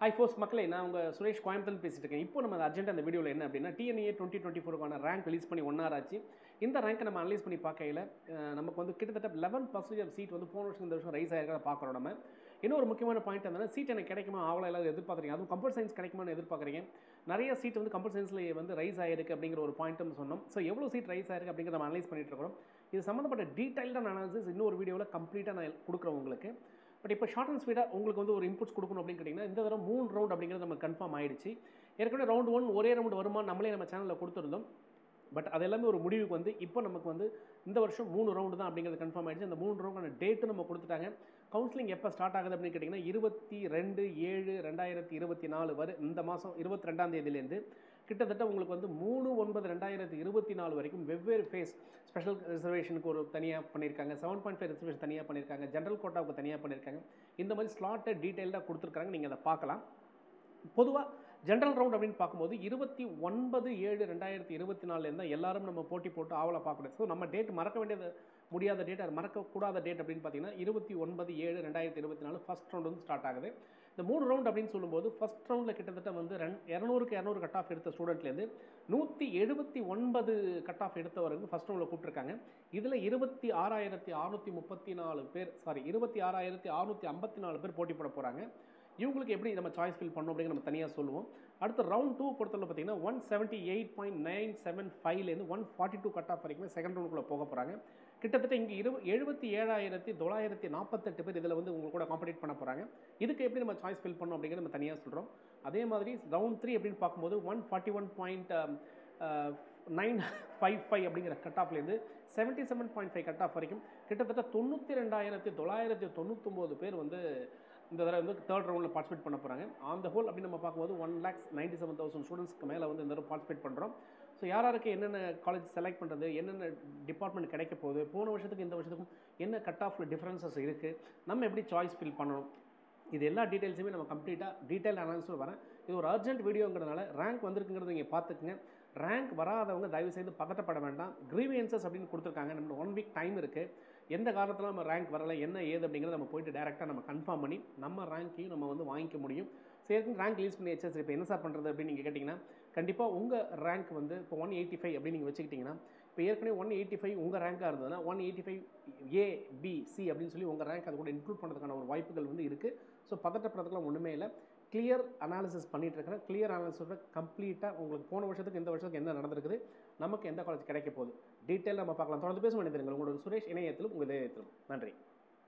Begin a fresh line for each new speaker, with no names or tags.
Hi force மக்களே, நான் உங்கள் சுரேஷ் கோயம்புத்தூர் பேசிட்டு இருக்கேன். இப்போ நம்ம அர்ஜென்ட் அந்த வீடியோவில் என்ன அப்படின்னா, டிஎன்ஏ 2024க்கான ரேங்க் ரிலீஸ் பண்ணி 1 hour ஆச்சு. இந்த ரேங்க்கை நம்ம அனலைஸ் பண்ணி பார்க்கையில் நமக்கு வந்து கிட்டத்தட்ட 11% ஆஃப் சீட் வந்து போன வருஷம் இந்த வருஷம் ரைஸ் ஆகிருக்கிறத பார்க்குறோம். நம்ம இன்னொரு முக்கியமான பாயிண்ட் என்னன்னா, சீட் எனக்கு கிடைக்குமா ஆவலை எல்லாரும் எதிர்பார்க்குறீங்க. அதுவும் கம்ப்யூட்டர் சயின்ஸ் கிடைக்குமான்னு எதிர்பார்க்குறீங்க. நிறைய சீட் வந்து கம்ப்யூட்டர் சயின்ஸில் வந்து ரைஸ் ஆகிருக்கு அப்படிங்கிற ஒரு பாயிண்ட்டும் சொன்னோம். ஸோ எவ்வளோ சீட் ரைஸ் ஆகிருக்கு அப்படிங்கிறத நம்ம அனலைஸ் பண்ணிட்டு இருக்கிறோம். இது சம்மந்தப்பட்ட டீட்டெயில்டான அனாலிசிஸ் இன்னொரு வீடியோவில் கம்ப்ளீட்டாக நான் கொடுக்குறேன் உங்களுக்கு. பட் இப்போ ஷார்ட் அண்ட் ஸ்வீடாக உங்களுக்கு வந்து ஒரு இன்புட்ஸ் கொடுக்கணும் அப்படின்னு கேட்டிங்கன்னா, இந்த தடவை 3 ரவுண்ட் அப்படிங்கிறது நம்ம கன்ஃபார்ம் ஆயிடுச்சு. ஏற்கனவே ரவுண்ட் 1 ஒரே ரவுண்ட் வருமா நம்மளே நம்ம சேனலில் கொடுத்துருந்தோம். பட் அது எல்லாமே ஒரு முடிவுக்கு வந்து இப்போ நமக்கு வந்து இந்த வருஷம் 3 ரவுண்டு தான் அப்படிங்கிறது கன்ஃபார்ம் ஆகிடுச்சு. அந்த 3 ரவுண்டான டேட்டு நம்ம கொடுத்துட்டாங்க. கவுன்சிலிங் எப்போ ஸ்டார்ட் ஆகுது அப்படின்னு கேட்டிங்கன்னா 22/7/2024 வரை இந்த மாதம் 22ஆம் தேதியிலேருந்து கிட்டத்தட்ட உங்களுக்கு வந்து 3/9/2024 வரைக்கும் வெவ்வேறு ஃபேஸ் ஸ்பெஷல் ரிசர்வேஷனுக்கு ஒரு தனியாக பண்ணியிருக்காங்க, 7.5 ரிசர்வேஷன் தனியாக பண்ணியிருக்காங்க, ஜென்ரல் கோட்டாவுக்கு தனியாக பண்ணியிருக்காங்க. இந்த மாதிரி ஸ்லாட்டை டீட்டெயில்டாக கொடுத்துருக்காங்க. நீங்கள் அதை பார்க்கலாம். பொதுவாக ஜென்ரல் ரவுண்ட் அப்படின்னு பார்க்கும்போது 29/7/2024 தான் எல்லாரும் நம்ம போட்டி போட்டு ஆவலை பார்க்கணும். ஸோ நம்ம டேட் மறக்க முடியாத டேட், அது மறக்கக்கூடாத டேட் அப்படின்னு பார்த்தீங்கன்னா 29/7/2024 ஃபஸ்ட் ரவுண்ட் வந்து ஸ்டார்ட் ஆகுது. இந்த 3 ரவுண்ட் அப்படின்னு சொல்லும்போது ஃபஸ்ட் ரவுண்டில் கிட்டத்தட்ட வந்து 200க்கு 200 கட் ஆஃப் எடுத்த ஸ்டூடெண்ட்லேருந்து 179 கட் ஆஃப் எடுத்தவருக்கு ஃபஸ்ட் ரவுண்டில் கூப்பிட்டுருக்காங்க. இதில் 26,634 பேர் 26,654 பேர் போட்டி போட போகிறாங்க. இவங்களுக்கு எப்படி நம்ம சாய்ஸ் ஃபில் பண்ணணும் அப்படிங்கிற நம்ம தனியாக சொல்லுவோம். அடுத்து ரவுண்ட் 2 பொறுத்தவரை பார்த்தீங்கன்னா 178.975லேருந்து 142 கட் ஆஃப் வரைக்கும் செகண்ட் ரவுண்டுக்குள்ளே போக போகிறாங்க. கிட்டத்தட்ட இங்கே 77,948 பேர் இதில் வந்து உங்களுக்கு கூட காம்படிட் பண்ண போகிறாங்க. இதுக்கு எப்படி நம்ம சாய்ஸ் ஃபில் பண்ணணும் அப்படிங்கிறத நம்ம தனியாக சொல்கிறோம். அதே மாதிரி ரவுண்ட் 3 அப்படின்னு பார்க்கும்போது 141.955 அப்படிங்கிற கட் ஆஃப்லேருந்து 77.5 கட் ஆஃப் வரைக்கும் கிட்டத்தட்ட 92,999 பேர் வந்து இந்த தடவை வந்து தேர்ட் ரவுண்டில் பார்ட்டிசிபேட் பண்ண போகிறாங்க. ஆன் த ஹோல் அப்படின்னு நம்ம பார்க்கும்போது 1,97,000 ஸ்டூடெண்ட்ஸ்க்கு மேலே வந்து இந்த தடவை பார்ட்டிசிபேட் பண்ணுறோம். ஸோ யாருக்கு என்னென்ன காலேஜ் செலக்ட் பண்ணுறது, என்னென்ன டிபார்ட்மெண்ட் கிடைக்க போகுது, போன வருஷத்துக்கு இந்த வருஷத்துக்கும் என்ன கட் ஆஃபில் டிஃப்ரென்சஸ் இருக்குது, நம்ம எப்படி சாய்ஸ் ஃபில் பண்ணணும், இது எல்லா டீட்டெயில்ஸுமே நம்ம கம்ப்ளீட்டாக டீட்டெயில் அனாலிசிஸ் வரேன். இது ஒரு அர்ஜென்ட் வீடியோங்கிறதுனால ரேங்க் வந்திருக்குங்கிறத நீங்கள் பார்த்துக்குங்க. ரேங்க் வராதவங்க தயவு செய்து பதட்டப்பட வேண்டாம். கிரீவியன்சஸ் அப்படின்னு கொடுத்துருக்காங்க. நம்ம 1 வீக் டைம் இருக்குது. எந்த காரணத்தில் நம்ம ரேங்க் வரலை, என்ன ஏது அப்படிங்கிறத நம்ம போயிட்டு டேரெக்டாக நம்ம கன்ஃபார்ம் பண்ணி நம்ம ரேங்க்கையும் நம்ம வந்து வாங்கிக்க முடியும். சரி, ரேங்க் ரிலீஸ் பண்ணி வச்சு இப்போ என்ன சார் பண்ணுறது அப்படின்னு நீங்கள் கேட்டிங்கன்னா, கண்டிப்பாக உங்கள் ரேங்க் வந்து இப்போ 185 அப்படின்னு நீங்கள் வச்சுக்கிட்டிங்கன்னா, இப்போ ஏற்கனவே 185 உங்கள் ரேங்காக இருந்ததுன்னா 185A, B, C அப்படின்னு சொல்லி உங்கள் ரேங்க் அது கூட இன்க்ளூட் பண்ணுறதுக்கான ஒரு வாய்ப்புகள் வந்து இருக்குது. ஸோ பதட்டப்படுறதுக்குலாம் ஒன்றுமே இல்லை. கிளியர் அனாலிசிஸ் பண்ணிகிட்டு இருக்கிறேன். கிளியர் அனாலிசிஸோட கம்ப்ளீட்டாக உங்களுக்கு போன வருஷத்துக்கு இந்த வருஷத்துக்கு என்ன நடந்திருக்குது, நமக்கு எந்த காலேஜ் கிடைக்க போகுது, டீட்டெயில் நம்ம பார்க்கலாம். தொடர்ந்து பேச வேண்டியது உங்களோட சுரேஷ் இணையத்திலும் உங்கள் இதயத்திலும். நன்றி.